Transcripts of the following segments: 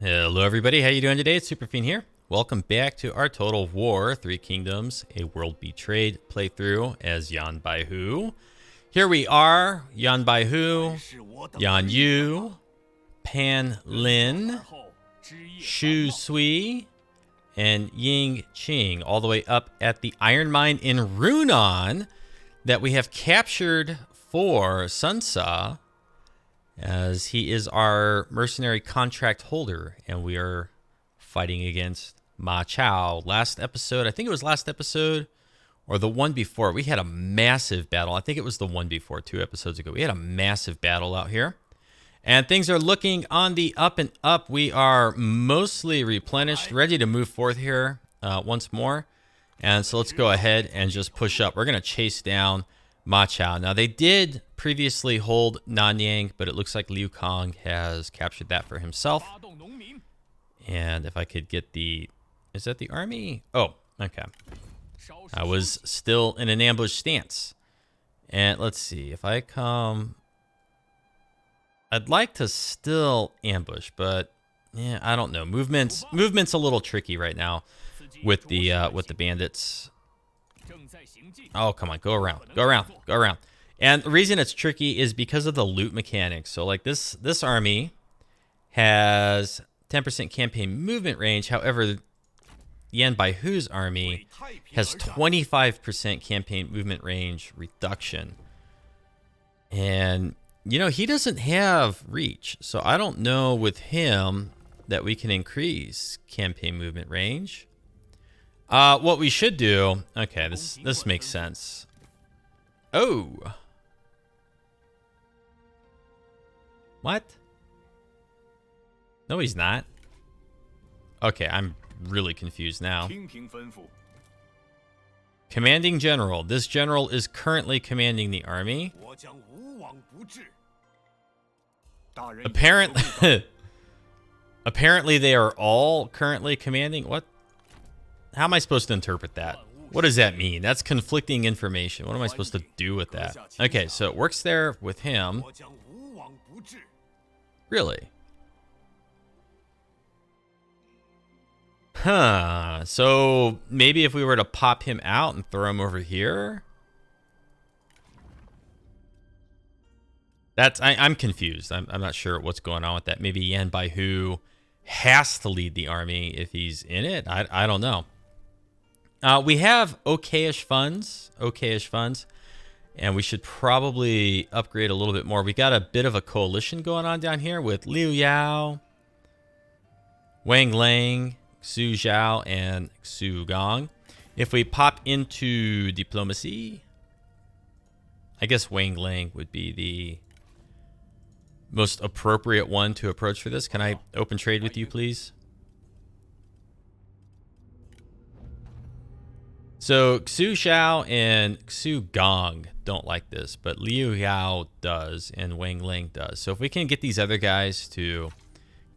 Hello everybody, how you doing today? It's Superfiend here. Welcome back to our Total War, Three Kingdoms, A World Betrayed playthrough as Yan Baihu. Here we are, Yan Baihu, Yan Yu, Pan Lin, Shu Sui, and Ying Qing, all the way up at the Iron Mine in Runan that we have captured for Sun Tzu, as he is our mercenary contract holder, and we are fighting against Ma Chao. Last episode, I think it was last episode, or the one before, we had a massive battle. I think it was the one before, 2 episodes ago. We had a massive battle out here, and things are looking on the up and up. We are mostly replenished, ready to move forth here once more. And so let's go ahead and just push up. We're going to chase down Ma Chao. Now, they did previously hold Nanyang, but it looks like Liu Kang has captured that for himself. And if I could get the... Is that the army? Oh, okay. I was still in an ambush stance. And let's see. If I come... I'd like to still ambush, but yeah, I don't know. Movement's a little tricky right now with the bandits. Oh, come on. Go around. Go around. Go around. And the reason it's tricky is because of the loot mechanics. So, like, this army has 10% campaign movement range. However, Yan Baihu's army has 25% campaign movement range reduction. And, you know, he doesn't have reach. So, I don't know with him that we can increase campaign movement range. What we should do... Okay, this makes sense. Oh. What? No, he's not. Okay, I'm really confused now. Commanding General. This general is currently commanding the army. Apparently... Apparently they are all currently commanding... What? How am I supposed to interpret that? What does that mean? That's conflicting information. What am I supposed to do with that? Okay, so it works there with him. Really? Huh. So maybe if we were to pop him out and throw him over here? I'm confused. I'm not sure what's going on with that. Maybe Yan Baihu has to lead the army if he's in it. I don't know. We have okayish funds, and we should probably upgrade a little bit more. We got a bit of a coalition going on down here with Liu Yao, Wang Lang, Xu Zhao, and Xu Gong. If we pop into diplomacy, I guess Wang Lang would be the most appropriate one to approach for this. Can I open trade with you, please? So Xu Zhao and Xu Gong don't like this, but Liu Yao does and Wang Lang does. So if we can get these other guys to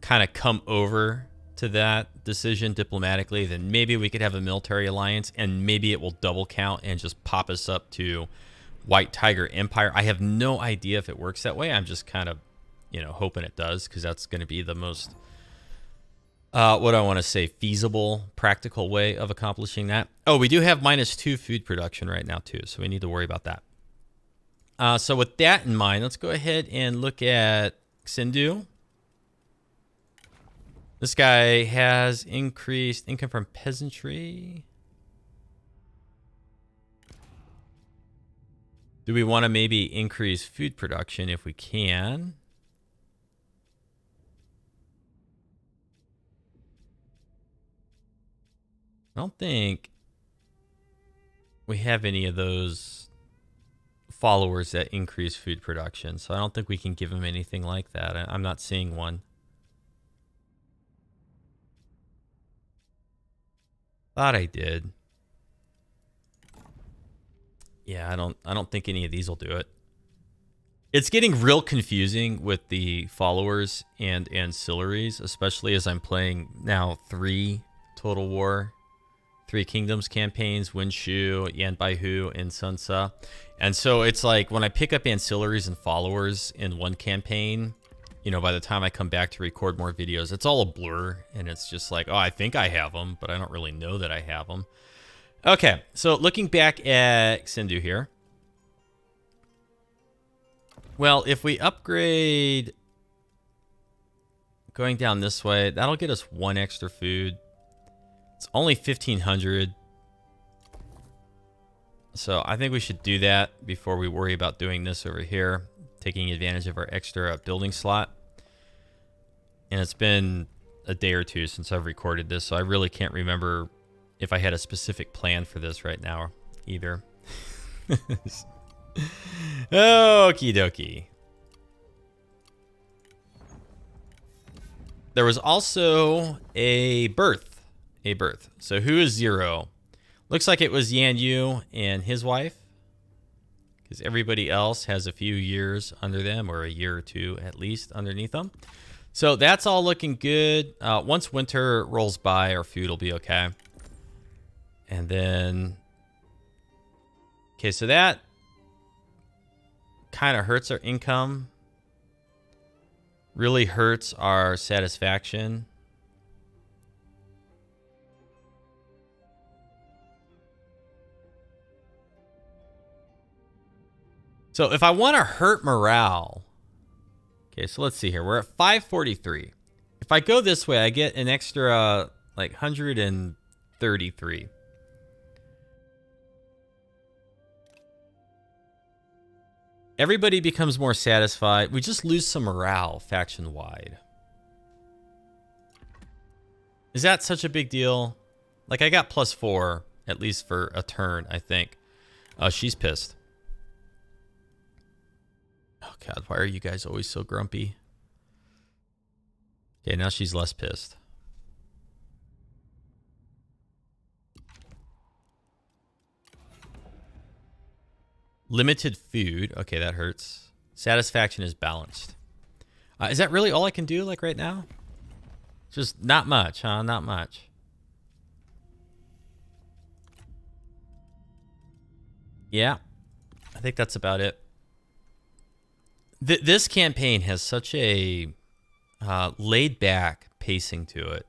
kind of come over to that decision diplomatically, then maybe we could have a military alliance, and maybe it will double count and just pop us up to White Tiger Empire. I have no idea if it works that way. I'm just kind of, you know, hoping it does, because that's going to be the most... what I want to say, feasible, practical way of accomplishing that. Oh, we do have -2 food production right now, too, so we need to worry about that. So with that in mind, let's go ahead and look at Xindu. This guy has increased income from peasantry. Do we want to maybe increase food production if we can? I don't think we have any of those followers that increase food production, so I don't think we can give them anything like that. I'm not seeing one. Thought I did. Yeah, I don't think any of these will do it. It's getting real confusing with the followers and ancillaries, especially as I'm playing now 3 Total War, 3 Kingdoms campaigns, Winshu, Yan Baihu, and Sun Tzu. And so it's like when I pick up ancillaries and followers in one campaign, you know, by the time I come back to record more videos, it's all a blur, and it's just like, oh, I think I have them, but I don't really know that I have them. Okay, so looking back at Xindu here. Well, if we upgrade going down this way, that'll get us 1 extra food. It's only 1,500. So I think we should do that before we worry about doing this over here, taking advantage of our extra building slot. And it's been a day or two since I've recorded this, so I really can't remember if I had a specific plan for this right now either. Okie dokie. There was also a birth. So who is 0? Looks like it was Yan Yu and his wife, because everybody else has a few years under them, or a year or two at least underneath them. So that's all looking good. Once winter rolls by, our food will be okay. And then, okay, so that kind of hurts our income. Really hurts our satisfaction. So if I want to hurt morale, okay, so let's see here. We're at 543. If I go this way, I get an extra like 133. Everybody becomes more satisfied. We just lose some morale faction-wide. Is that such a big deal? Like, I got +4, at least for a turn, I think. Oh, she's pissed. Oh, God, why are you guys always so grumpy? Okay, now she's less pissed. Limited food. Okay, that hurts. Satisfaction is balanced. Is that really all I can do, like, right now? Just not much, huh? Not much. Yeah, I think that's about it. This campaign has such a laid-back pacing to it.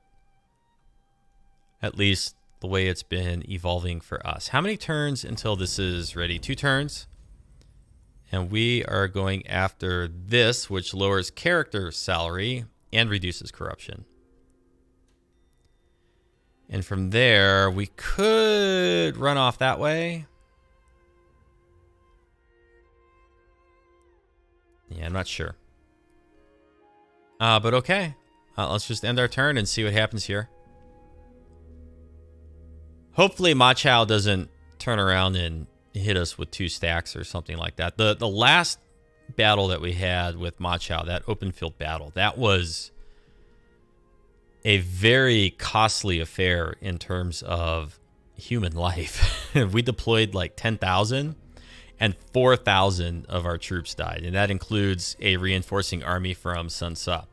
At least the way it's been evolving for us. How many turns until this is ready? 2 turns. And we are going after this, which lowers character salary and reduces corruption. And from there, we could run off that way. Yeah, I'm not sure. But okay. Let's just end our turn and see what happens here. Hopefully Ma Chao doesn't turn around and hit us with 2 stacks or something like that. The last battle that we had with Ma Chao, that open field battle, that was a very costly affair in terms of human life. We deployed like 10,000 and 4,000 of our troops died. And that includes a reinforcing army from Sun Ce.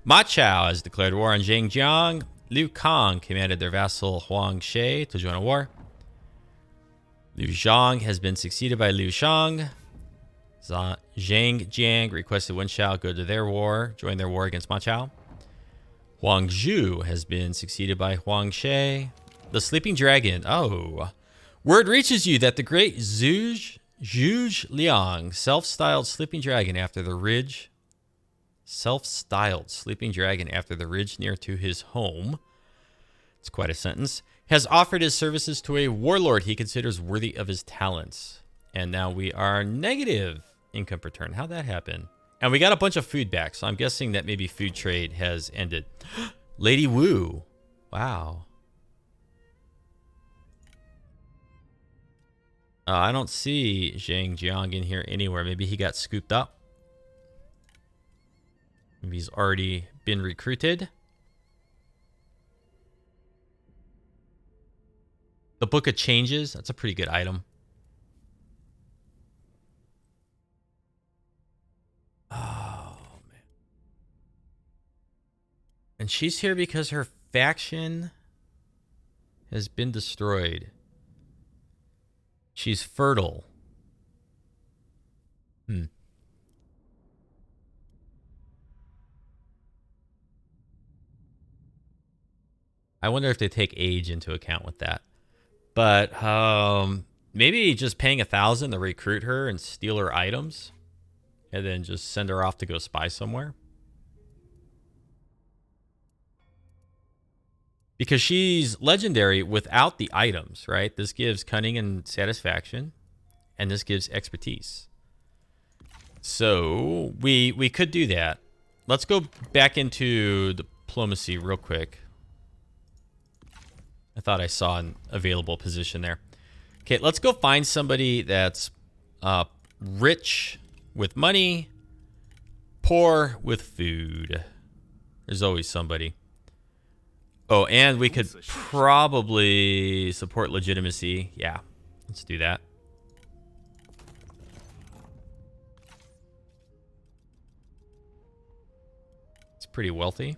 Ma Chao has declared war on Zhangjiang. Liu Kang commanded their vassal Huang She to join a war. Liu Zhang has been succeeded by Liu Shang. Zhang Jiang requested Wen Shao go to their war, join their war against Ma Chao. Huang Zhu has been succeeded by Huang She. The Sleeping Dragon. Oh. Word reaches you that the great Zhuge Liang, self-styled Sleeping Dragon after the ridge. Self-styled Sleeping Dragon after the ridge near to his home. It's quite a sentence. Has offered his services to a warlord he considers worthy of his talents. And now we are negative income per turn. How'd that happen? And we got a bunch of food back, so I'm guessing that maybe food trade has ended. Lady Wu. Wow. I don't see Zhang Jiang in here anywhere. Maybe he got scooped up. Maybe he's already been recruited. The Book of Changes. That's a pretty good item. Oh, man. And she's here because her faction has been destroyed. She's fertile. I wonder if they take age into account with that. But maybe just paying 1,000 to recruit her and steal her items, and then just send her off to go spy somewhere. Because she's legendary without the items, right? This gives cunning and satisfaction, and this gives expertise. So we could do that. Let's go back into diplomacy real quick. I thought I saw an available position there. Okay, let's go find somebody that's rich with money, poor with food. There's always somebody. Oh, and we could probably support legitimacy. Yeah, let's do that. It's pretty wealthy.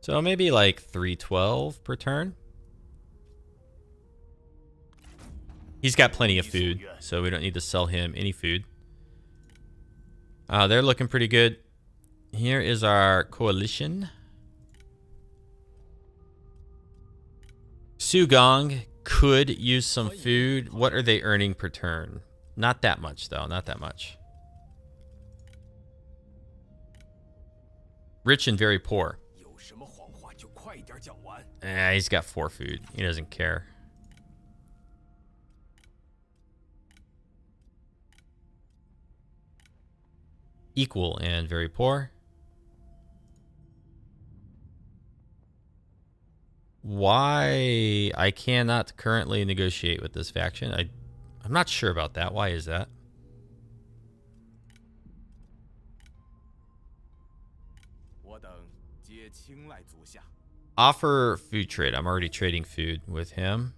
So maybe like 312 per turn. He's got plenty of food, so we don't need to sell him any food. They're looking pretty good. Here is our coalition. Sugong could use some food. What are they earning per turn? Not that much, though. Not that much. Rich and very poor. He's got 4 food. He doesn't care. Equal and very poor. Why I cannot currently negotiate with this faction? I'm not sure about that. Why is that? Offer food trade. I'm already trading food with him.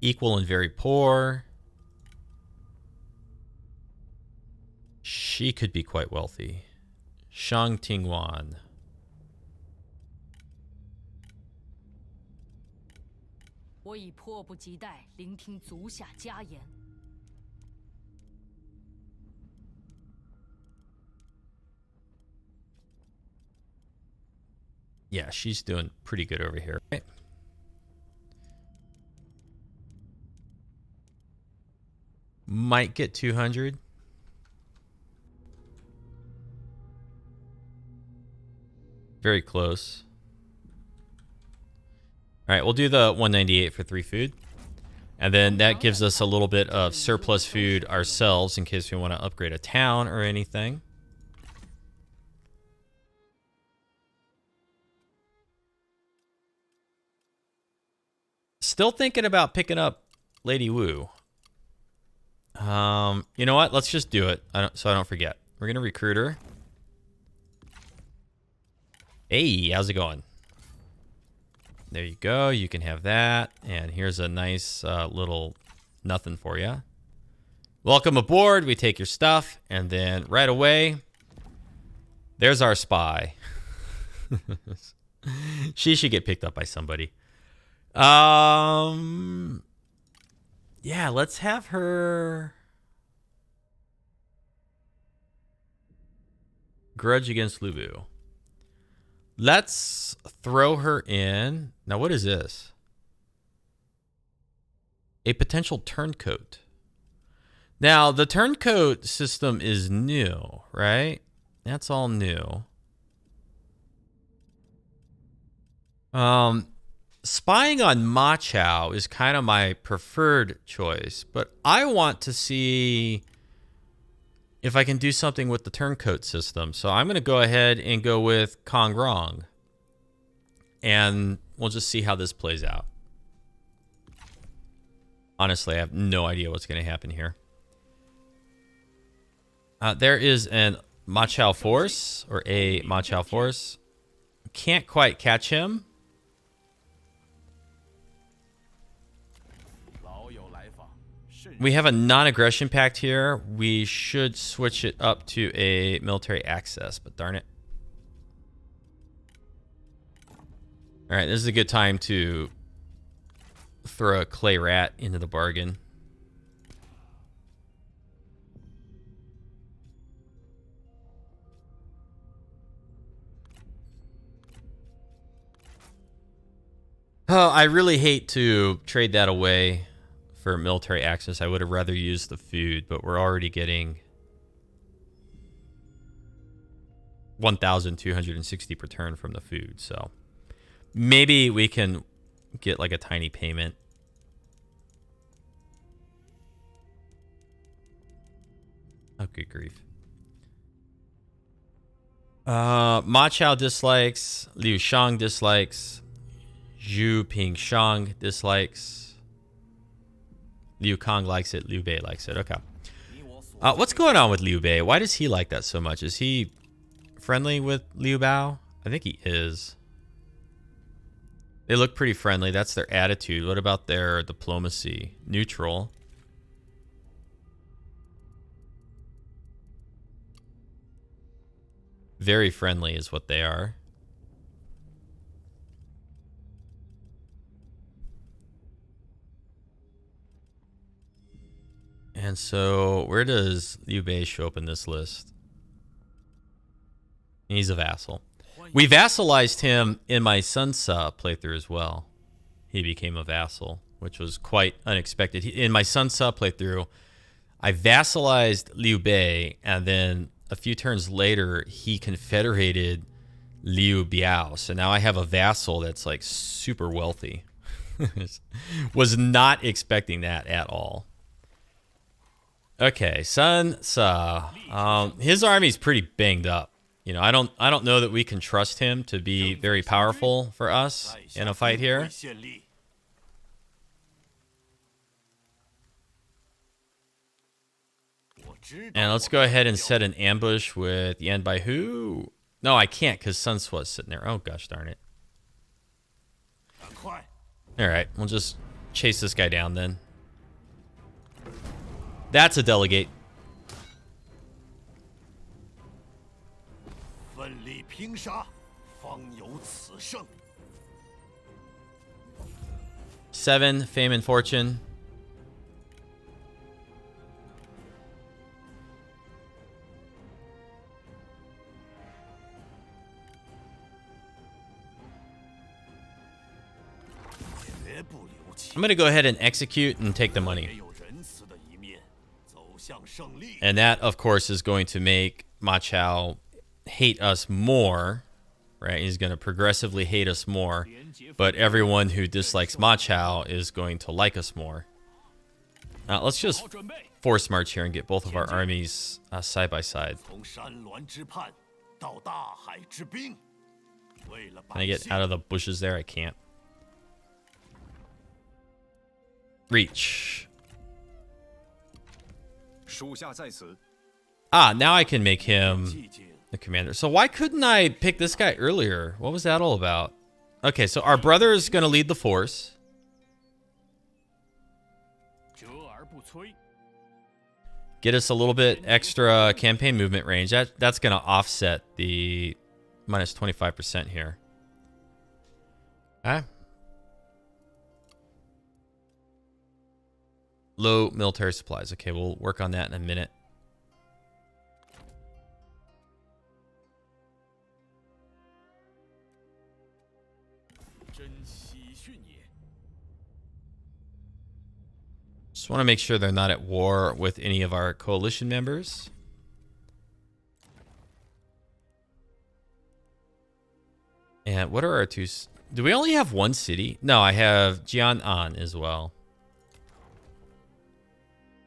Equal and very poor. She could be quite wealthy. Shang Tingwan. Yeah, she's doing pretty good over here. Right? Might get 200. Very close. All right, we'll do the 198 for 3 food. And then that gives us a little bit of surplus food ourselves in case we want to upgrade a town or anything. Still thinking about picking up Lady Wu. You know what? Let's just do it so I don't forget. We're going to recruit her. Hey, how's it going? There you go. You can have that. And here's a nice little nothing for you. Welcome aboard. We take your stuff. And then right away, there's our spy. She should get picked up by somebody. Yeah, let's have her grudge against Lubu. Let's throw her in. Now, what is this? A potential turncoat. Now, the turncoat system is new, right? That's all new. Spying on Ma Chao is kind of my preferred choice, but I want to see if I can do something with the turncoat system. So I'm going to go ahead and go with Kong Rong. And we'll just see how this plays out. Honestly, I have no idea what's going to happen here. There is an Ma Chao force, or a Ma Chao force. Can't quite catch him. We have a non-aggression pact here. We should switch it up to a military access, but darn it. All right, this is a good time to throw a clay rat into the bargain. Oh, I really hate to trade that away for military access. I would have rather used the food, but we're already getting 1,260 per turn from the food, so maybe we can get like a tiny payment. Oh, good grief. Ma Chao dislikes. Liu Shang dislikes. Zhu Ping Shang dislikes. Liu Kang likes it. Liu Bei likes it. Okay. What's going on with Liu Bei? Why does he like that so much? Is he friendly with Liu Bao? I think he is. They look pretty friendly. That's their attitude. What about their diplomacy? Neutral. Very friendly is what they are. And so, where does Liu Bei show up in this list? He's a vassal. We vassalized him in my Sun Tzu playthrough as well. He became a vassal, which was quite unexpected. In my Sun Tzu playthrough, I vassalized Liu Bei, and then a few turns later, he confederated Liu Biao. So now I have a vassal that's like super wealthy. Was not expecting that at all. Okay, Sun Tzu. His army's pretty banged up. You know, I don't know that we can trust him to be very powerful for us in a fight here. And let's go ahead and set an ambush with Yan Baihu. No, I can't because Sun Tzu's sitting there. Oh, gosh darn it. All right, we'll just chase this guy down then. That's a delegate. Seven, fame and fortune. I'm going to go ahead and execute and take the money. And that, of course, is going to make Ma Chao hate us more, right? He's going to progressively hate us more. But everyone who dislikes Ma Chao is going to like us more. Let's just force march here and get both of our armies side by side. Can I get out of the bushes there? I can't. Reach. Now I can make him the commander. So why couldn't I pick this guy earlier? What was that all about? Okay, so our brother is going to lead the force. Get us a little bit extra campaign movement range. That's going to offset the minus 25% here. Okay. Low military supplies. Okay, we'll work on that in a minute. Just want to make sure they're not at war with any of our coalition members. And what are our two... Do we only have one city? No, I have Jian'an as well.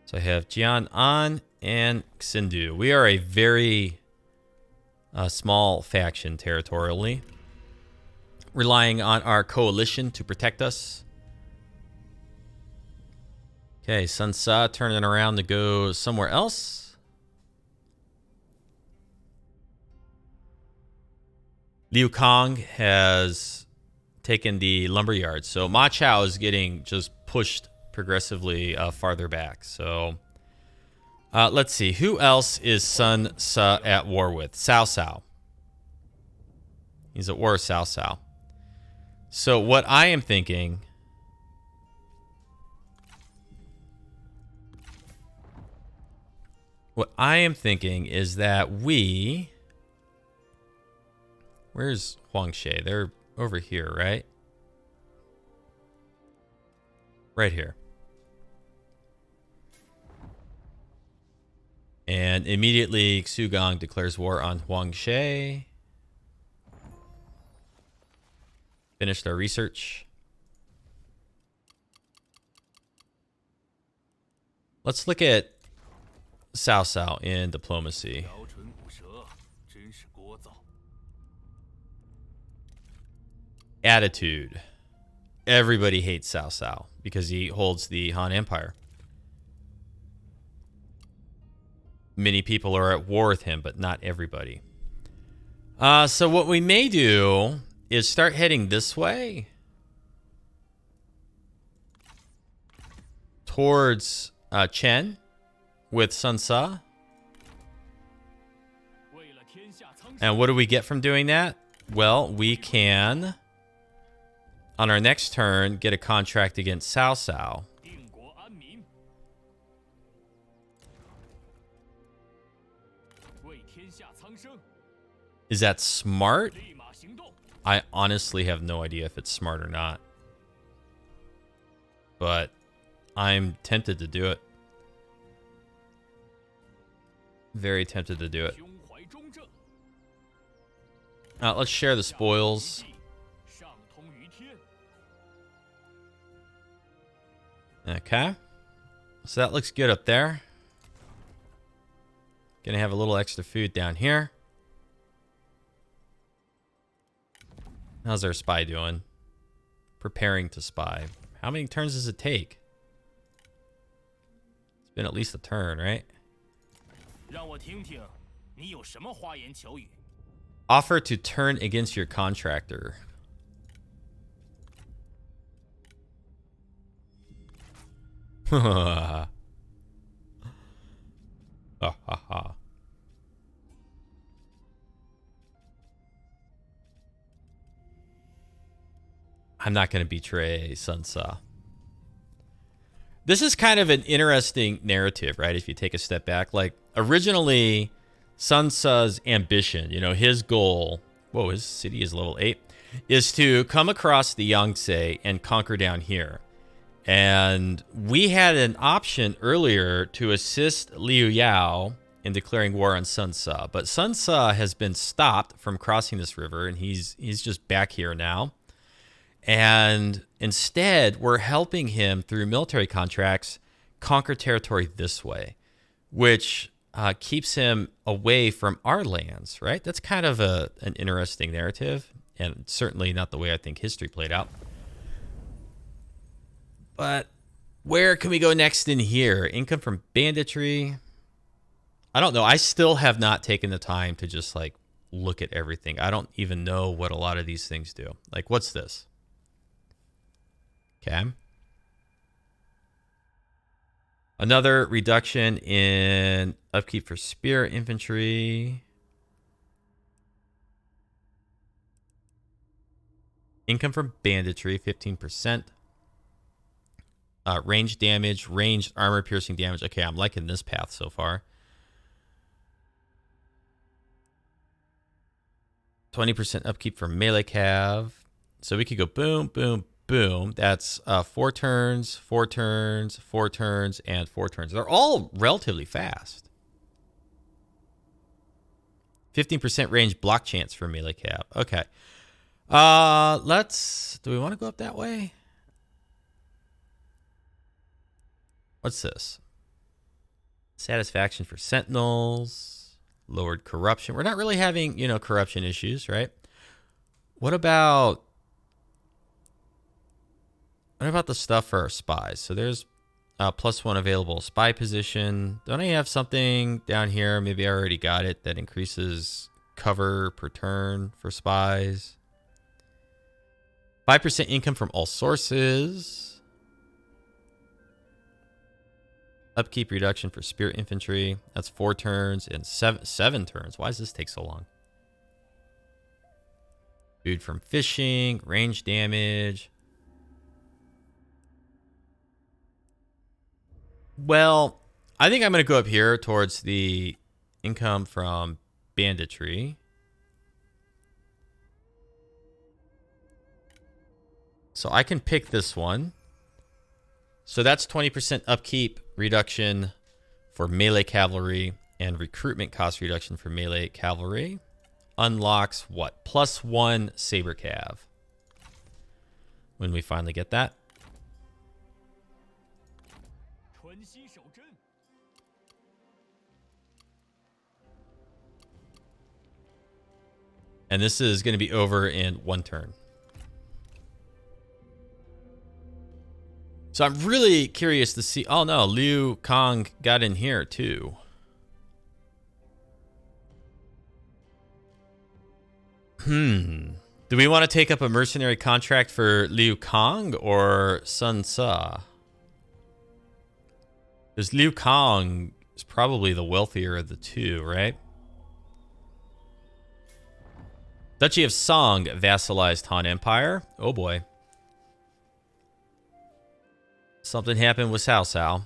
So I have Jian'an and Xindu. We are a very small faction territorially, relying on our coalition to protect us. Okay, Sun Tzu turning around to go somewhere else. Liu Kang has taken the lumberyard. So Ma Chao is getting just pushed progressively farther back. So let's see. Who else is Sun Tzu at war with? Cao Cao. He's at war with Cao Cao. So what I am thinking... What I am thinking is that we... Where's Huangshe? They're over here, right? Right here. And immediately, Xu Gong declares war on Huangshe. Finished our research. Let's look at Cao Cao in diplomacy. Attitude. Everybody hates Cao Cao because he holds the Han Empire. Many people are at war with him, but not everybody. So what we may do is start heading this way towards Chen with Sun Ce. And what do we get from doing that? Well, we can, on our next turn, get a contract against Cao Cao. Is that smart? I honestly have no idea if it's smart or not. But I'm tempted to do it. Very tempted to do it. Let's share the spoils. Okay. So that looks good up there. Gonna have a little extra food down here. How's our spy doing? Preparing to spy. How many turns does it take? It's been at least a turn, right? Offer to turn against your contractor. Ha ha ha. I'm not going to betray Sun Ce. This is kind of an interesting narrative, right? If you take a step back, like originally Sun Ce's ambition, you know, his goal, whoa, his city is level 8, is to come across the Yangtze and conquer down here. And we had an option earlier to assist Liu Yao in declaring war on Sun Ce, but Sun Ce has been stopped from crossing this river, and he's just back here now. And instead, we're helping him through military contracts conquer territory this way, which keeps him away from our lands, right? That's kind of an interesting narrative, and certainly not the way I think history played out. But where can we go next in here? Income from banditry. I don't know. I still have not taken the time to just like look at everything. I don't even know what a lot of these things do. Like, what's this? Okay. Another reduction in upkeep for spear infantry. Income from banditry, 15%. Range damage, ranged armor piercing damage. Okay, I'm liking this path so far. 20% upkeep for melee cav. So we could go boom, boom, boom. That's 4 turns, 4 turns, 4 turns, and 4 turns. They're all relatively fast. 15% range block chance for melee cav. Okay. Do we want to go up that way? What's this? Satisfaction for sentinels. Lowered corruption. We're not really having, you know, corruption issues, right? What about the stuff for our spies? So there's +1 available spy position. Don't I have something down here? Maybe I already got it that increases cover per turn for spies. 5% income from all sources. Upkeep reduction for spear infantry. That's 4 turns and 7 turns. Why does this take so long? Food from fishing, range damage. Well, I think I'm going to go up here towards the income from banditry. So I can pick this one. So that's 20% upkeep reduction for melee cavalry and recruitment cost reduction for melee cavalry. Unlocks what? +1 saber cav. When we finally get that. And this is going to be over in 1 turn. So I'm really curious to see. Oh no, Liu Kang got in here too. Do we want to take up a mercenary contract for Liu Kang or Sun Ce? Because Liu Kang is probably the wealthier of the two, right? Duchy of Song vassalized Han Empire. Oh boy. Something happened with Cao Cao.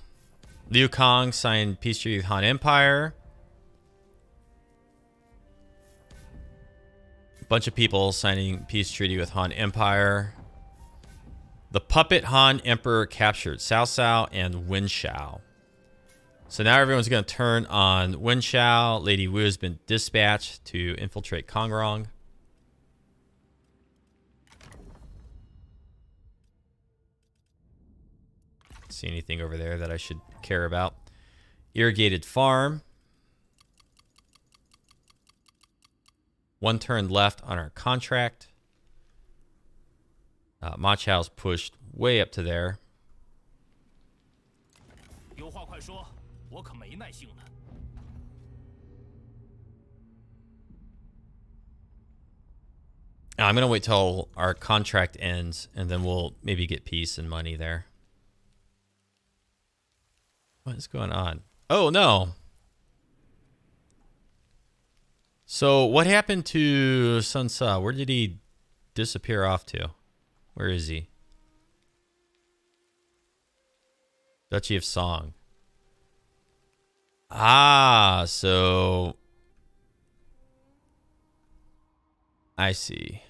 Liu Kang signed peace treaty with Han Empire. A bunch of people signing peace treaty with Han Empire. The puppet Han Emperor captured Cao Cao and Wen Shao. So now everyone's going to turn on Wen Shao. Lady Wu has been dispatched to infiltrate Kongrong. See anything over there that I should care about? Irrigated farm. 1 turn left on our contract. Ma Chao's pushed way up to there. I'm going to wait till our contract ends, and then we'll maybe get peace and money there. What is going on? Oh, no. So what happened to Sun Ce? Where did he disappear off to? Where is he? Duchy of Song. Ah, so... I see.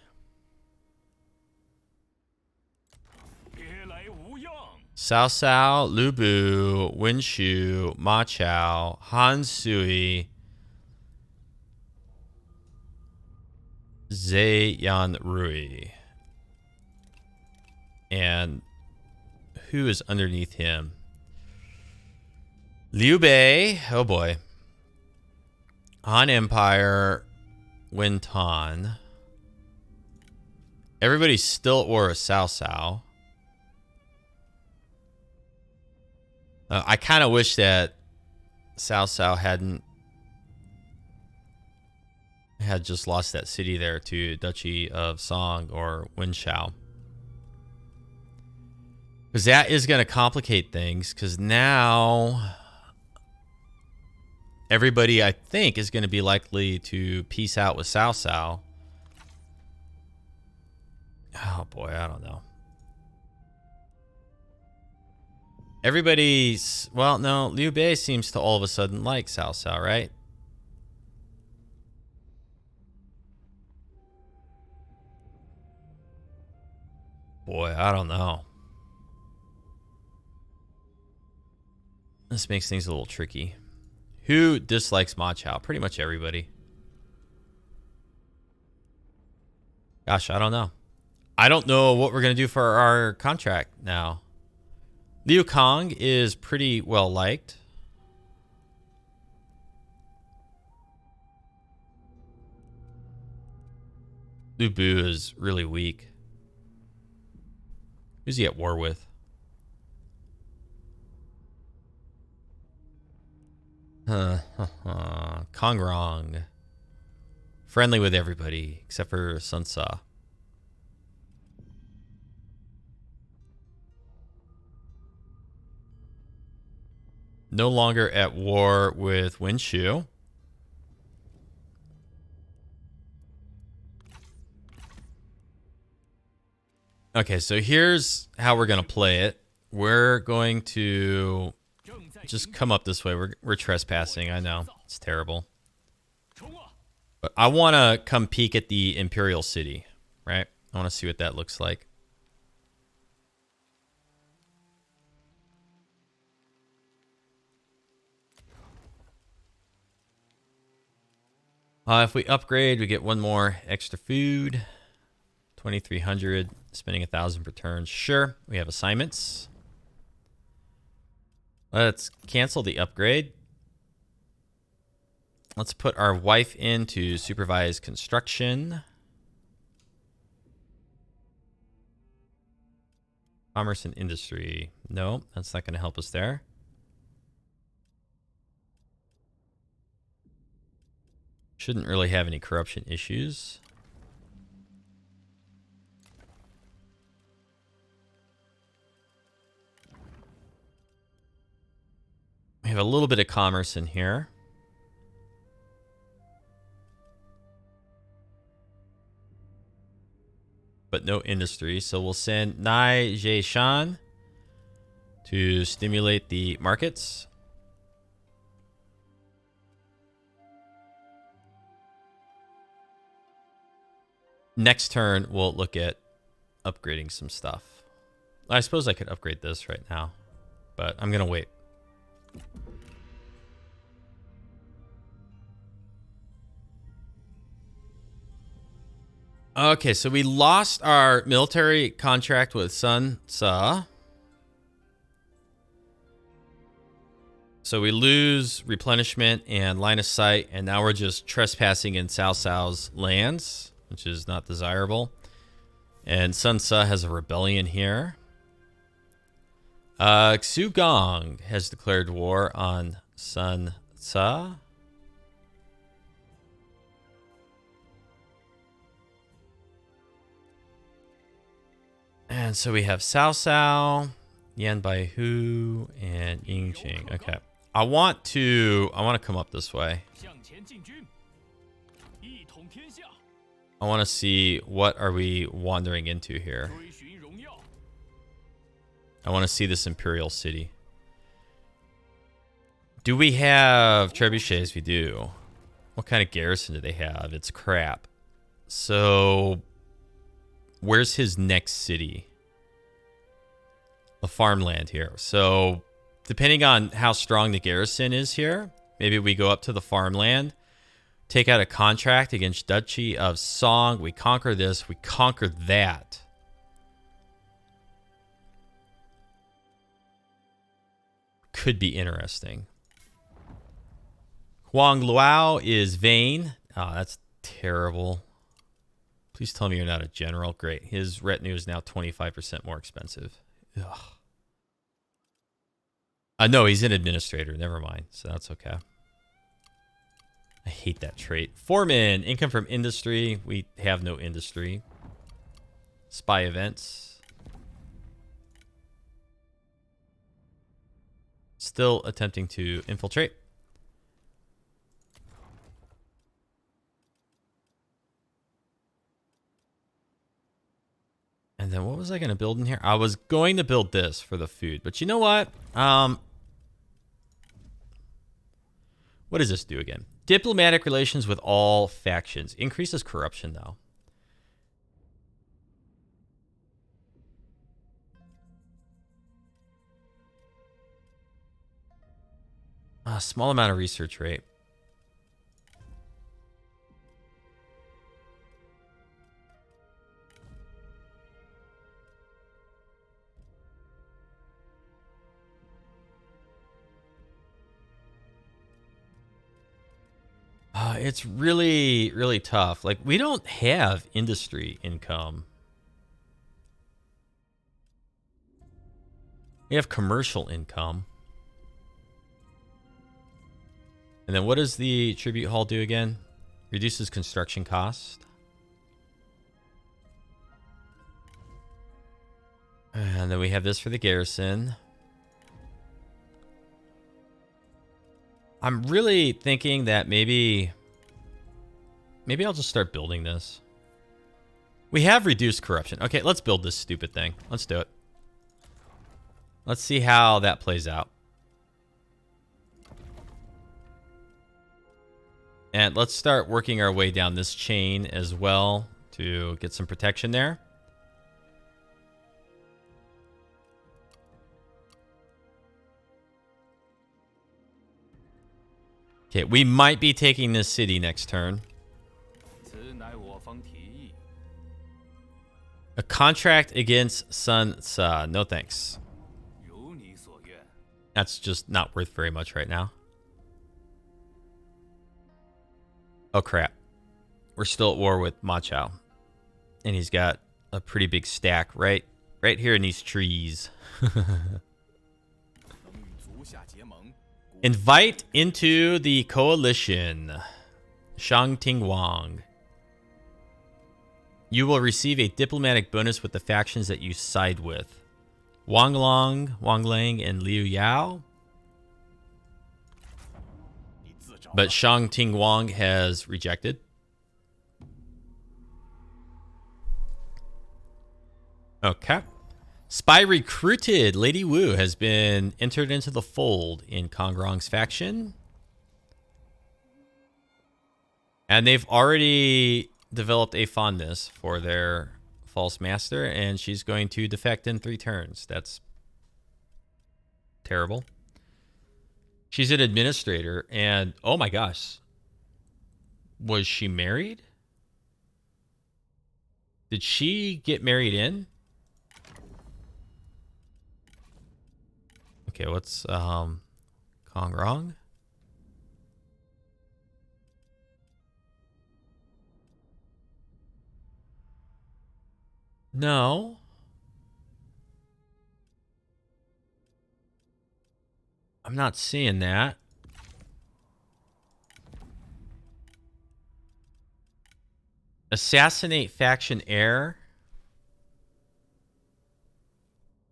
Cao Cao, Lu Bu, Wen Shu, Ma Chao, Han Sui, Zhe Yan Rui. And who is underneath him? Liu Bei. Oh boy. Han Empire. Wen Tan. Everybody's still Aura Cao Cao. I kind of wish that Cao Cao had just lost that city there to Duchy of Song or Wen Shao. Because that is going to complicate things. Because now everybody, I think, is going to be likely to peace out with Cao Cao. Oh boy, I don't know. Everybody's... Well, no, Liu Bei seems to all of a sudden like Cao Cao, right? Boy, I don't know. This makes things a little tricky. Who dislikes Ma Chao? Pretty much everybody. Gosh, I don't know. I don't know what we're going to do for our contract now. Liu Kang is pretty well liked. Lu Bu is really weak. Who's he at war with? Kongrong. Friendly with everybody except for Sun Ce. No longer at war with Wen Shu. Okay, so here's how we're going to play it. We're going to just come up this way. We're trespassing. I know. It's terrible. But I want to come peek at the Imperial City, right? I want to see what that looks like. If we upgrade, we get one more extra food. 2,300, spending 1,000 per turn. Sure, we have assignments. Let's cancel the upgrade. Let's put our wife in to supervise construction. Commerce and industry. No, that's not going to help us there. Shouldn't really have any corruption issues. We have a little bit of commerce in here. But no industry. So we'll send Nai Shan to stimulate the markets. Next turn, we'll look at upgrading some stuff. I suppose I could upgrade this right now, but I'm going to wait. Okay, so we lost our military contract with Sun Tzu. So we lose replenishment and line of sight, and now we're just trespassing in Cao Cao's lands, which is not desirable. And Sun Tzu has a rebellion here. Xu Gong has declared war on Sun Tzu. And so we have Cao Cao, Yan Baihu, and Ying Qing. Okay. I want to come up this way. I want to see what are we wandering into here. I want to see this imperial city. Do we have trebuchets? We do. What kind of garrison do they have? It's crap. So where's his next city? The farmland here. So depending on how strong the garrison is here, maybe we go up to the farmland, take out a contract against Duchy of Song. We conquer this. We conquer that. Could be interesting. Huang Luo is vain. Oh, that's terrible. Please tell me you're not a general. Great. His retinue is now 25% more expensive. Ugh. No, he's an administrator. Never mind. So that's okay. I hate that trait. Foreman, income from industry. We have no industry. Spy events. Still attempting to infiltrate. And then what was I going to build in here? I was going to build this for the food. But you know what? What does this do again? Diplomatic relations with all factions. Increases corruption, though. A small amount of research rate. It's really, really tough. Like, we don't have industry income. We have commercial income. And then what does the tribute hall do again? Reduces construction cost. And then we have this for the garrison. I'm really thinking that maybe I'll just start building this. We have reduced corruption. Okay, let's build this stupid thing. Let's do it. Let's see how that plays out. And let's start working our way down this chain as well to get some protection there. Okay, we might be taking this city next turn. A contract against Sun Sa. No thanks. That's just not worth very much right now. Oh, crap. We're still at war with Ma Chao. And he's got a pretty big stack right here in these trees. Invite into the coalition. Shang Ting Wang. You will receive a diplomatic bonus with the factions that you side with. Wang Long, Wang Lang, and Liu Yao. But Shang Ting Wang has rejected. Okay. Spy recruited. Lady Wu has been entered into the fold in Kong Rong's faction. And they've already developed a fondness for their false master, and she's going to defect in 3 turns. That's terrible. She's an administrator, and oh my gosh. Was she married? Did she get married in? Okay, what's Kong Rong? No. I'm not seeing that. Assassinate faction heir.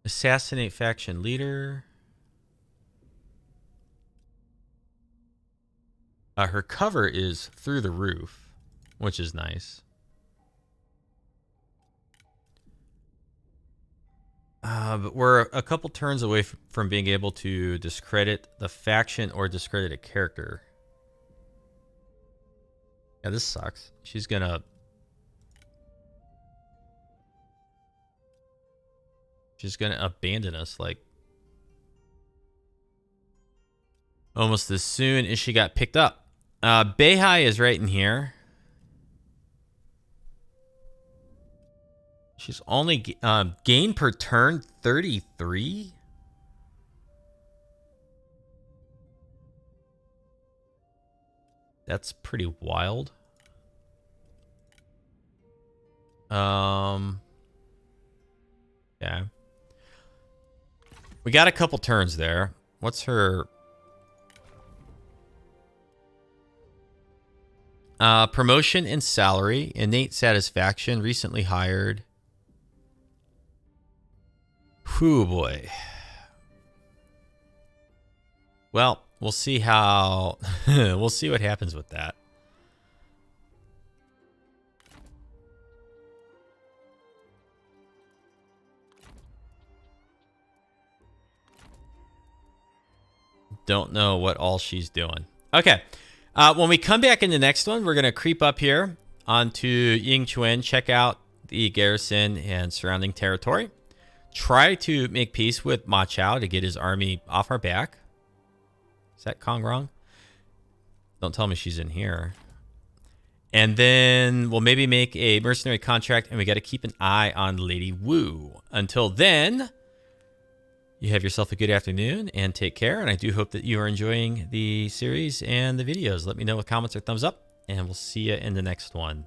Assassinate faction leader. Her cover is through the roof, which is nice. But we're a couple turns away from being able to discredit the faction or discredit a character. Yeah, this sucks. She's gonna abandon us like almost as soon as she got picked up. Baihu is right in here. She's only gain per turn 33. That's pretty wild. Yeah. We got a couple turns there. What's her promotion and salary, innate satisfaction, recently hired. Whew, boy. Well, we'll see how we'll see what happens with that. Don't know what all she's doing. Okay. When we come back in the next one, we're going to creep up here onto Yingchuan, check out the garrison and surrounding territory. Try to make peace with Ma Chao to get his army off our back. Is that Kong Rong? Don't tell me she's in here. And then we'll maybe make a mercenary contract, and we got to keep an eye on Lady Wu. Until then, you have yourself a good afternoon and take care. And I do hope that you are enjoying the series and the videos. Let me know with comments or thumbs up, and we'll see you in the next one.